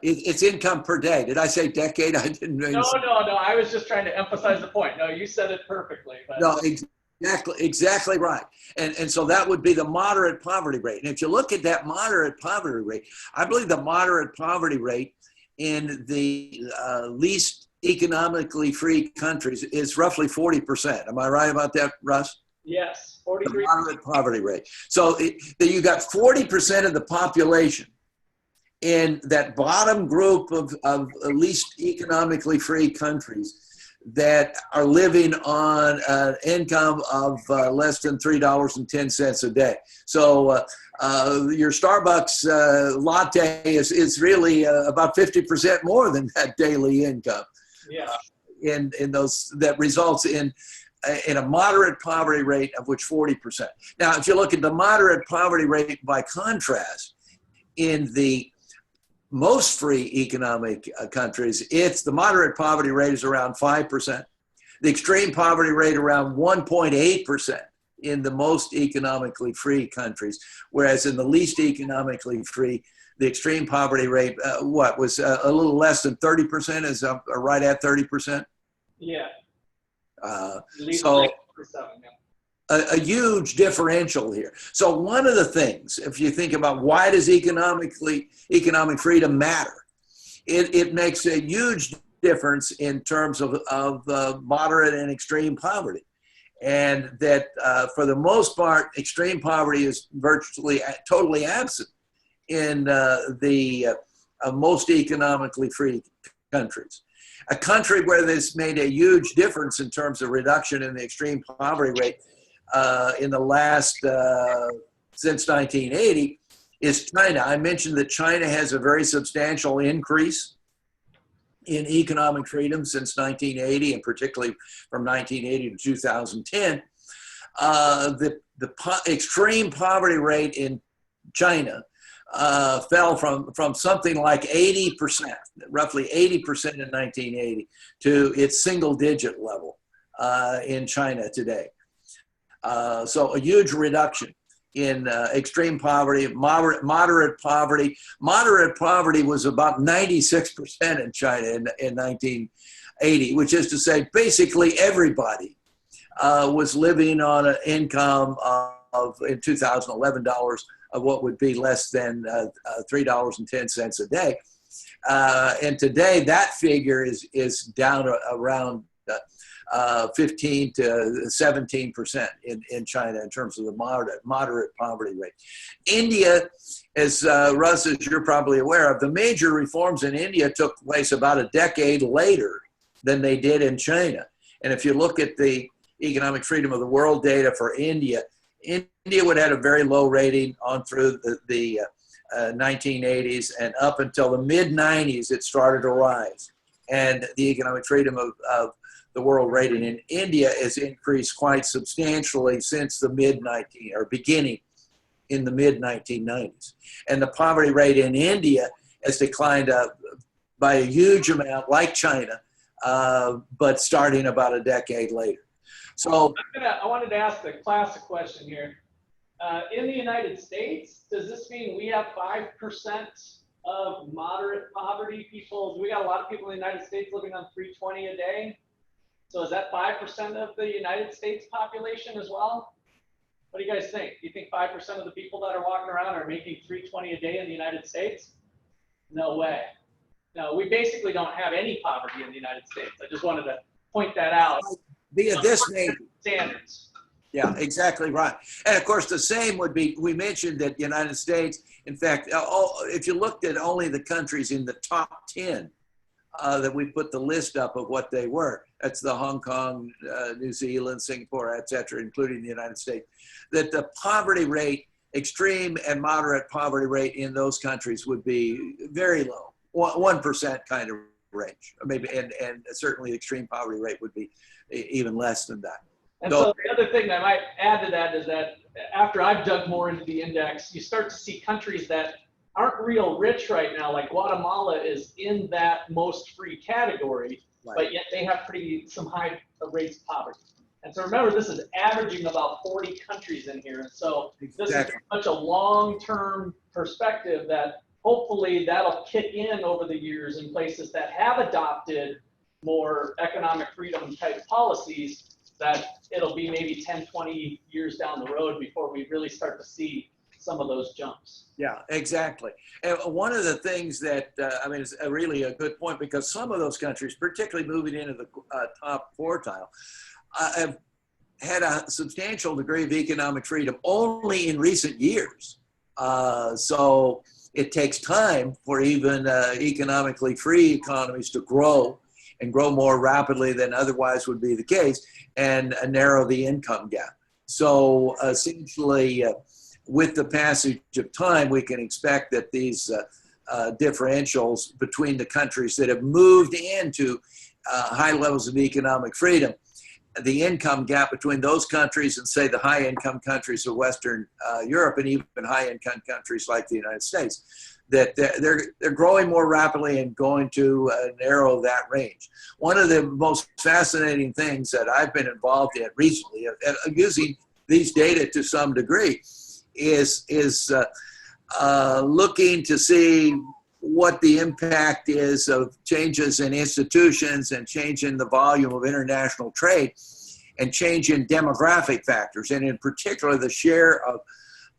It's income per day. Did I say decade? I didn't mean. No. I was just trying to emphasize the point. No, you said it perfectly. But. No, exactly right. And so that would be the moderate poverty rate. And if you look at that moderate poverty rate, I believe the moderate poverty rate in the least economically free countries is roughly 40%. Am I right about that, Russ? Yes, 43%. The moderate poverty rate. So you got 40% of the population in that bottom group of least economically free countries that are living on an income of less than $3.10 a day. So your Starbucks latte is really about 50% more than that daily income. Yeah. In those, that results in a moderate poverty rate of which 40%. Now, if you look at the moderate poverty rate by contrast, in the most free economic countries, the moderate poverty rate is around 5%. The extreme poverty rate around 1.8% in the most economically free countries, whereas in the least economically free, the extreme poverty rate, was a little less than 30%, is right at 30%? Yeah. So a huge differential here. So one of the things, if you think about why does economic freedom matter, it makes a huge difference in terms of moderate and extreme poverty. And that for the most part, extreme poverty is virtually totally absent in the most economically free countries. A country where this made a huge difference in terms of reduction in the extreme poverty rate in the last, since 1980, is China. I mentioned that China has a very substantial increase in economic freedom since 1980, and particularly from 1980 to 2010. The extreme poverty rate in China fell from something like 80%, roughly 80% in 1980, to its single-digit level in China today. So a huge reduction in extreme poverty, moderate poverty. Moderate poverty was about 96% in China in 1980, which is to say basically everybody was living on an income of, in 2011 dollars, of what would be less than $3.10 a day. And today that figure is down around 15 to 17% in China in terms of the moderate poverty rate. India, as Russ, as you're probably aware of, the major reforms in India took place about a decade later than they did in China. And if you look at the economic freedom of the world data for India, India would have a very low rating on through the 1980s, and up until the mid-90s, it started to rise. And the economic freedom of the world rating in India has increased quite substantially since the beginning in the mid-1990s. And the poverty rate in India has declined by a huge amount, like China, but starting about a decade later. So I wanted to ask the classic question here. In the United States, does this mean we have 5% of moderate poverty people? We got a lot of people in the United States living on $3.20 a day. So is that 5% of the United States population as well? What do you guys think? Do you think 5% of the people that are walking around are making $3.20 a day in the United States? No way. No, we basically don't have any poverty in the United States. I just wanted to point that out. Via this name. Standards. Yeah, exactly right. And of course, the same would be, we mentioned that the United States, in fact, if you looked at only the countries in the top 10, that we put the list up of what they were, that's the Hong Kong, New Zealand, Singapore, et cetera, including the United States, that the poverty rate, extreme and moderate poverty rate in those countries would be very low, 1% kind of range, maybe, and certainly extreme poverty rate would be even less than that. And No. so the other thing that I might add to that is that after I've dug more into the index, you start to see countries that aren't real rich right now, like Guatemala is in that most free category, Right. but yet they have some high rates of poverty. And so remember, this is averaging about 40 countries in here. And so this is such a long-term perspective that hopefully that'll kick in over the years in places that have adopted more economic freedom type policies, that it'll be maybe 10, 20 years down the road before we really start to see some of those jumps. Yeah, exactly. And one of the things that, I mean, it's really a good point, because some of those countries, particularly moving into the top quartile, have had a substantial degree of economic freedom only in recent years. So it takes time for even economically free economies to grow and grow more rapidly than otherwise would be the case, and narrow the income gap. So essentially, with the passage of time, we can expect that these differentials between the countries that have moved into high levels of economic freedom, the income gap between those countries and, say, the high income countries of Western Europe, and even high income countries like the United States, that they're growing more rapidly and going to narrow that range. One of the most fascinating things that I've been involved in recently, using these data to some degree, is looking to see what the impact is of changes in institutions and change in the volume of international trade and change in demographic factors, and in particular the share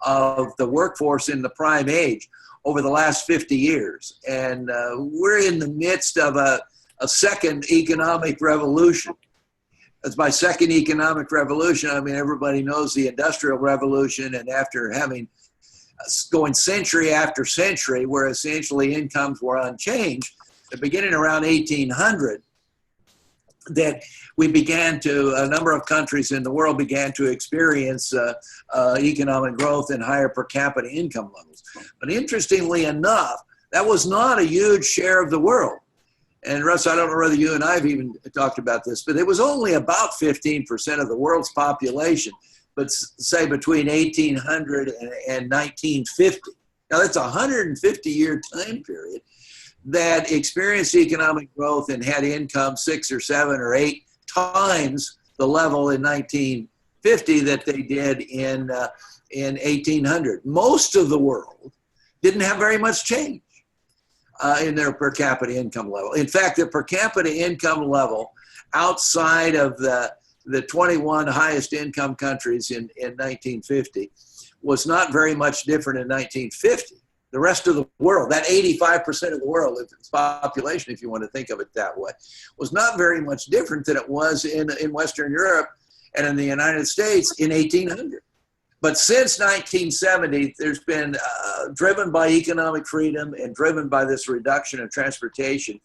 of the workforce in the prime age over the last 50 years. And we're in the midst of a second economic revolution. As by second economic revolution, I mean, everybody knows the Industrial Revolution, and after having going century after century where essentially incomes were unchanged, beginning around 1800, that we began to, a number of countries in the world began to experience economic growth and higher per capita income levels. But interestingly enough, that was not a huge share of the world. And Russ, I don't know whether you and I have even talked about this, but it was only about 15% of the world's population, but say between 1800 and 1950. Now that's a 150-year time period that experienced economic growth and had income 6 or 7 or 8 times the level in 1950 that they did in 1800. Most of the world didn't have very much change in their per capita income level. In fact, the per capita income level outside of the 21 highest income countries in 1950 was not very much different in 1950. The rest of the world, that 85% of the world, its population, if you want to think of it that way, was not very much different than it was in Western Europe and in the United States in 1800. But since 1970, there's been, driven by economic freedom and driven by this reduction of transportation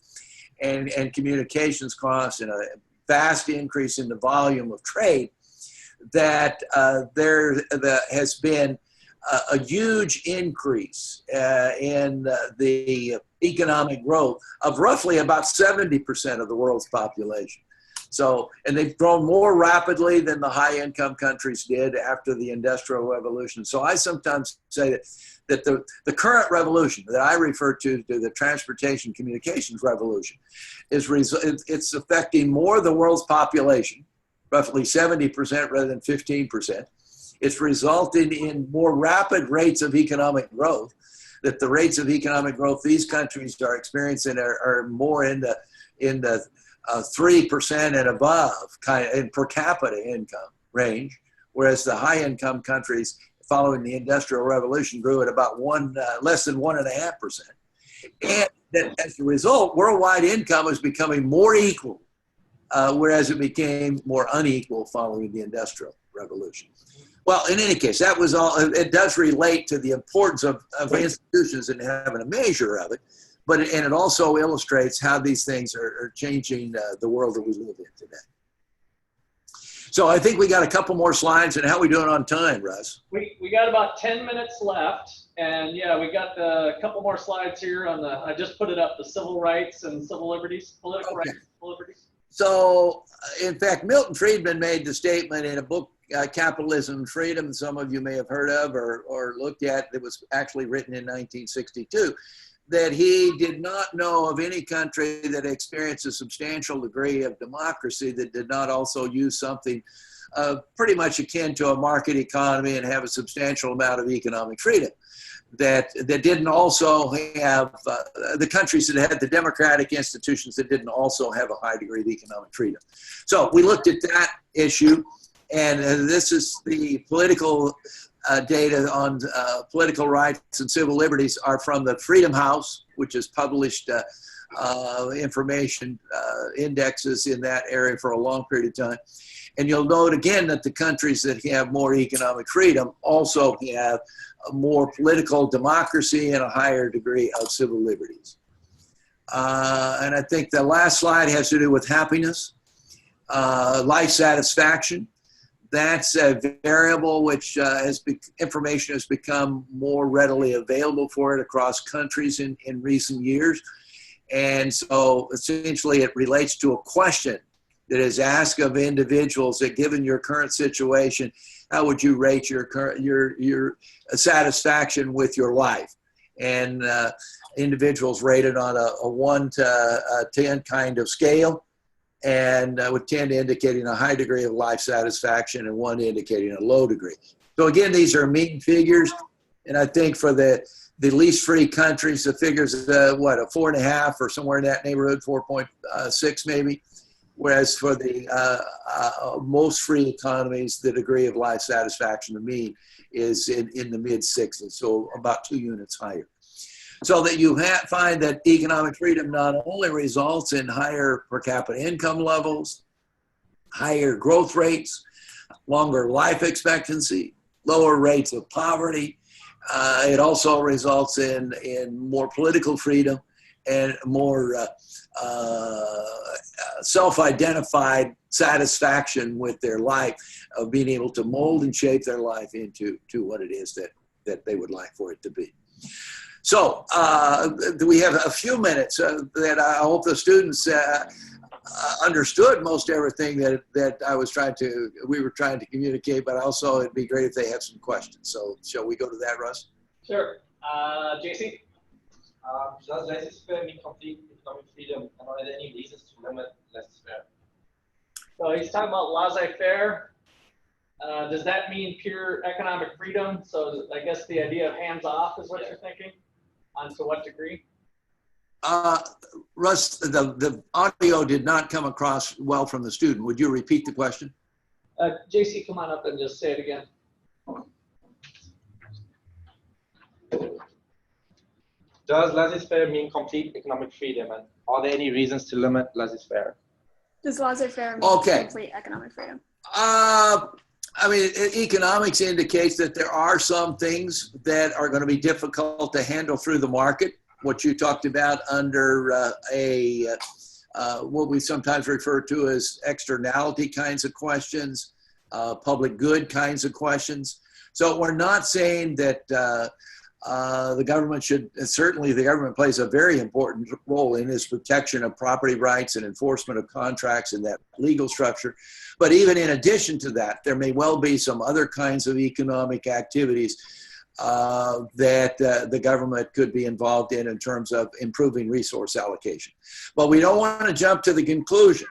and communications costs and a vast increase in the volume of trade, that there has been a huge increase in the economic growth of roughly about 70% of the world's population. So, and they've grown more rapidly than the high income countries did after the Industrial Revolution. So I sometimes say that the current revolution that I refer to the transportation communications revolution, it's affecting more of the world's population, roughly 70% rather than 15%. It's resulting in more rapid rates of economic growth, that the rates of economic growth these countries are experiencing are more in the 3% and above kind of in per capita income range, whereas the high income countries following the Industrial Revolution grew at about less than 1.5%. And that as a result, worldwide income is becoming more equal, whereas it became more unequal following the Industrial Revolution. Well, in any case, that was all. It does relate to the importance of institutions and having a measure of it, but it also illustrates how these things are changing the world that we live in today. So I think we got a couple more slides, and how are we doing on time, Russ? We got about 10 minutes left, and yeah, we got a couple more slides here on I just put it up, the civil rights and civil liberties, political rights and civil liberties. So, in fact, Milton Friedman made the statement in a book, Capitalism and Freedom, some of you may have heard of or looked at, that was actually written in 1962, that he did not know of any country that experienced a substantial degree of democracy that did not also use something pretty much akin to a market economy and have a substantial amount of economic freedom. That didn't also have, the countries that had the democratic institutions that didn't also have a high degree of economic freedom. So we looked at that issue, and this is the political data on political rights and civil liberties are from the Freedom House, which has published information indexes in that area for a long period of time. And you'll note again that the countries that have more economic freedom also have more political democracy and a higher degree of civil liberties. And I think the last slide has to do with happiness, life satisfaction. That's a variable which information has become more readily available for it across countries in recent years. And so essentially it relates to a question that is asked of individuals that, given your current situation, how would you rate your satisfaction with your life? And individuals rated on a 1 to 10 kind of scale, and with 10 indicating a high degree of life satisfaction and 1 indicating a low degree. So again, these are mean figures, and I think for the least free countries, the figures, a 4.5 or somewhere in that neighborhood, 4.6 maybe. Whereas for the most free economies, the degree of life satisfaction, the mean, is in the mid-60s, so about 2 units higher. So that you find that economic freedom not only results in higher per capita income levels, higher growth rates, longer life expectancy, lower rates of poverty, it also results in more political freedom and more self-identified satisfaction with their life, of being able to mold and shape their life into what it is that they would like for it to be. So we have a few minutes that I hope the students understood most everything that we were trying to communicate, but also it'd be great if they had some questions. So shall we go to that, Russ? Sure. JC? Does laissez-faire mean complete economic freedom, and are there any reasons to limit laissez-faire? So he's talking about laissez-faire. Does that mean pure economic freedom? So I guess the idea of hands-off is what you're thinking? On to what degree? Russ, the audio did not come across well from the student. Would you repeat the question? JC, come on up and just say it again. Does laissez-faire mean complete economic freedom, and are there any reasons to limit laissez-faire? Does laissez-faire mean complete economic freedom? I mean, economics indicates that there are some things that are going to be difficult to handle through the market. What you talked about under what we sometimes refer to as externality kinds of questions, public good kinds of questions. So we're not saying that the government should, certainly the government plays a very important role in its protection of property rights and enforcement of contracts in that legal structure. But even in addition to that, there may well be some other kinds of economic activities that the government could be involved in terms of improving resource allocation. But we don't want to jump to the conclusion,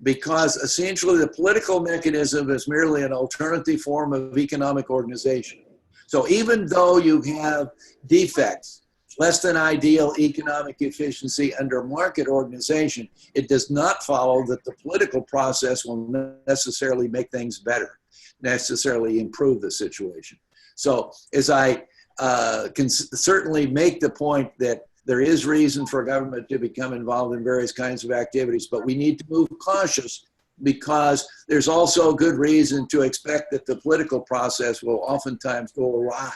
because essentially the political mechanism is merely an alternative form of economic organization. So even though you have defects, less than ideal economic efficiency under market organization, it does not follow that the political process will necessarily make things better, necessarily improve the situation. So as I can certainly make the point that there is reason for government to become involved in various kinds of activities, but we need to move cautious, because there's also good reason to expect that the political process will oftentimes go awry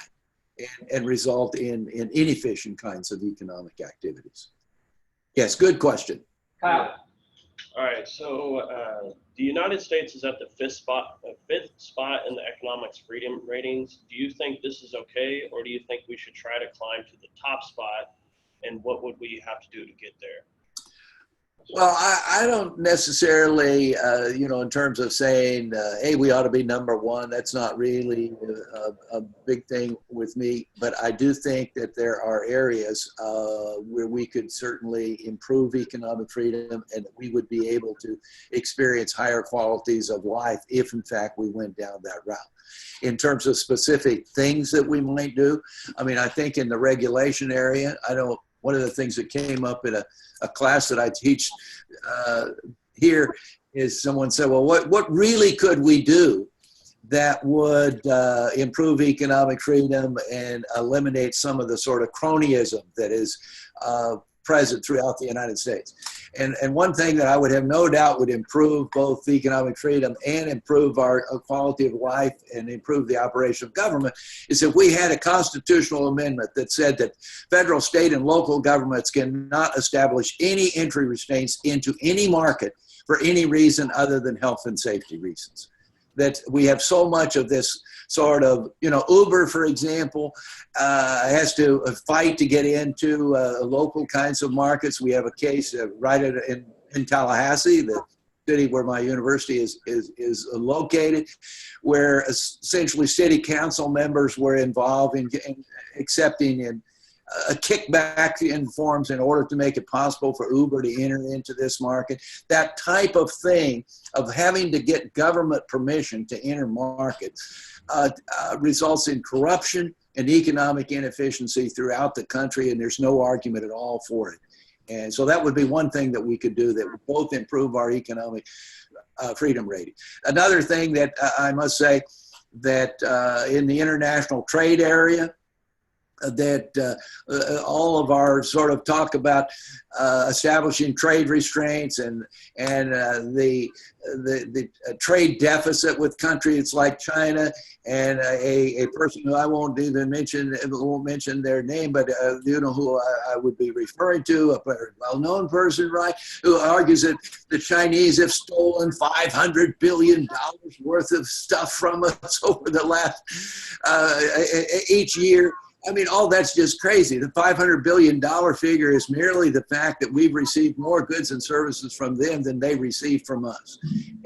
and result in inefficient kinds of economic activities. Yes, good question. Kyle? All right, so the United States is at the fifth spot in the economics freedom ratings. Do you think this is okay, or do you think we should try to climb to the top spot, and what would we have to do to get there? Well, I don't necessarily, in terms of saying, hey, we ought to be number one. That's not really a big thing with me. But I do think that there are areas where we could certainly improve economic freedom and that we would be able to experience higher qualities of life if, in fact, we went down that route. In terms of specific things that we might do, I mean, I think in the regulation area, one of the things that came up in a class that I teach here is someone said, well, what really could we do that would improve economic freedom and eliminate some of the sort of cronyism that is present throughout the United States? And one thing that I would have no doubt would improve both economic freedom and improve our quality of life and improve the operation of government is if we had a constitutional amendment that said that federal, state, and local governments cannot establish any entry restraints into any market for any reason other than health and safety reasons. That we have so much of this sort of, Uber, for example, has to fight to get into local kinds of markets. We have a case right in Tallahassee, the city where my university is located, where essentially city council members were involved in accepting in a kickback in forms in order to make it possible for Uber to enter into this market. That type of thing of having to get government permission to enter markets results in corruption and economic inefficiency throughout the country, and there's no argument at all for it. And so that would be one thing that we could do that would both improve our economic freedom rating. Another thing that I must say that in the international trade area, that all of our sort of talk about establishing trade restraints and the trade deficit with countries like China, and a person who I won't mention their name, but you know who I would be referring to, a very well-known person, right, who argues that the Chinese have stolen $500 billion worth of stuff from us over the last each year. I mean, all that's just crazy. The $500 billion figure is merely the fact that we've received more goods and services from them than they receive from us.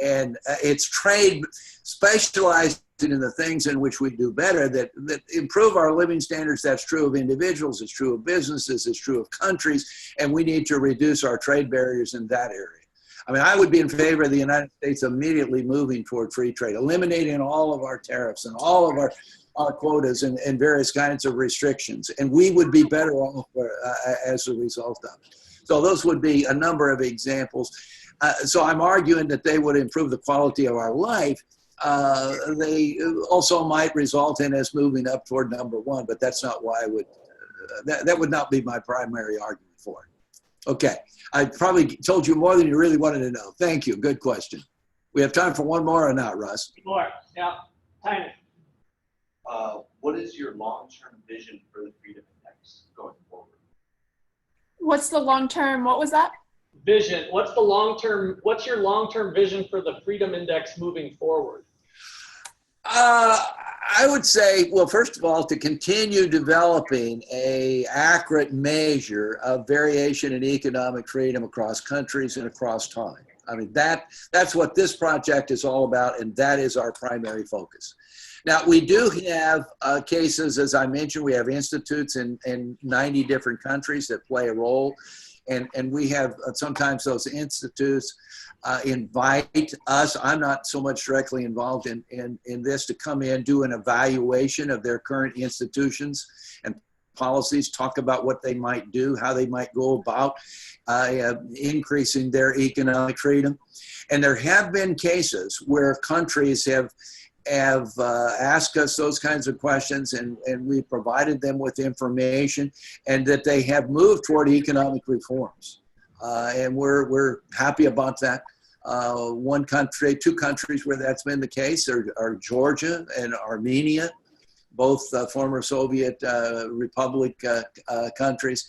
And it's trade specialized in the things in which we do better that improve our living standards. That's true of individuals, it's true of businesses, it's true of countries, and we need to reduce our trade barriers in that area. I mean, I would be in favor of the United States immediately moving toward free trade, eliminating all of our tariffs and all of our quotas and various kinds of restrictions, and we would be better off as a result of it. So those would be a number of examples. So I'm arguing that they would improve the quality of our life. They also might result in us moving up toward number one, but that's not why I would, that would not be my primary argument for it. Okay, I probably told you more than you really wanted to know. Thank you, good question. We have time for one more or not, Russ? More, yeah, tiny. What is your long-term vision for the Freedom Index going forward? What's the long-term, what was that? Vision, what's your long-term vision for the Freedom Index moving forward? I would say, well, first of all, to continue developing an accurate measure of variation in economic freedom across countries and across time. I mean, that's what this project is all about, and that is our primary focus. Now, we do have cases, as I mentioned, we have institutes in 90 different countries that play a role. And we have sometimes those institutes invite us, I'm not so much directly involved in this, to come in, do an evaluation of their current institutions and policies, talk about what they might do, how they might go about increasing their economic freedom. And there have been cases where countries have asked us those kinds of questions, and we provided them with information, and that they have moved toward economic reforms. And we're happy about that. One country, two countries where that's been the case are Georgia and Armenia, both former Soviet Republic countries.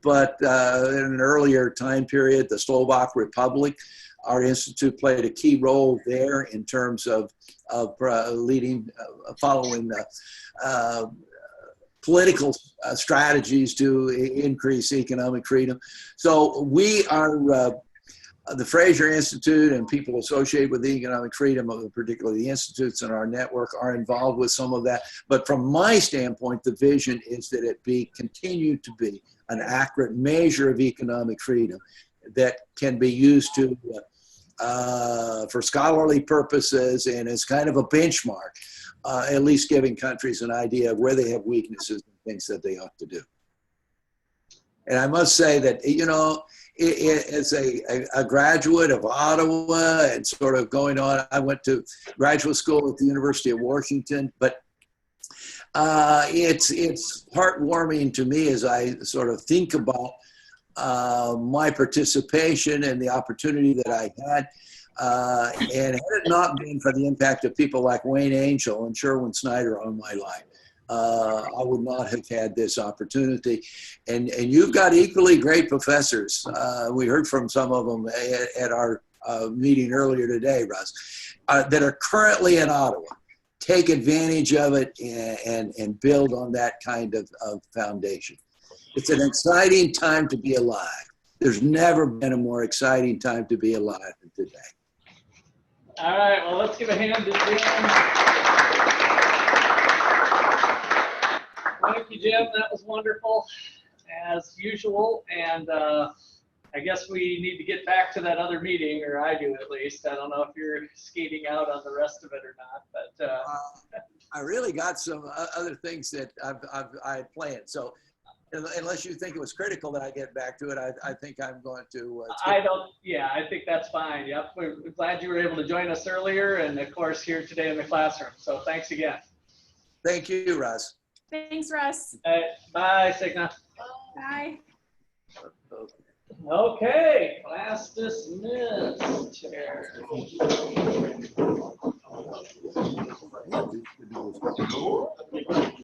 But in an earlier time period, the Slovak Republic, our institute played a key role there in terms of following political strategies to increase economic freedom. So we are the Fraser Institute and people associated with the economic freedom, particularly the institutes in our network, are involved with some of that. But from my standpoint, the vision is that it continue to be an accurate measure of economic freedom that can be used to for scholarly purposes and as kind of a benchmark, at least giving countries an idea of where they have weaknesses and things that they ought to do. And I must say that, you know, as a graduate of Ottawa and sort of going on, I went to graduate school at the University of Washington, but it's heartwarming to me as I sort of think about my participation and the opportunity that I had. And had it not been for the impact of people like Wayne Angel and Sherwin Snyder on my life, I would not have had this opportunity. And you've got equally great professors. We heard from some of them at our meeting earlier today, Russ, that are currently in Ottawa. Take advantage of it and build on that kind of foundation. It's an exciting time to be alive. There's never been a more exciting time to be alive than today. All right, well, let's give a hand to Jim. Thank you, Jim. That was wonderful, as usual. And I guess we need to get back to that other meeting, or I do at least. I don't know if you're skating out on the rest of it or not, but I really got some other things that I had planned. So unless you think it was critical that I get back to it, I think I'm going to. Yeah, I think that's fine. Yep, we're glad you were able to join us earlier, and of course here today in the classroom. So thanks again. Thank you, Russ. Thanks, Russ. Bye, Signa. Bye. Okay, class dismissed. Here.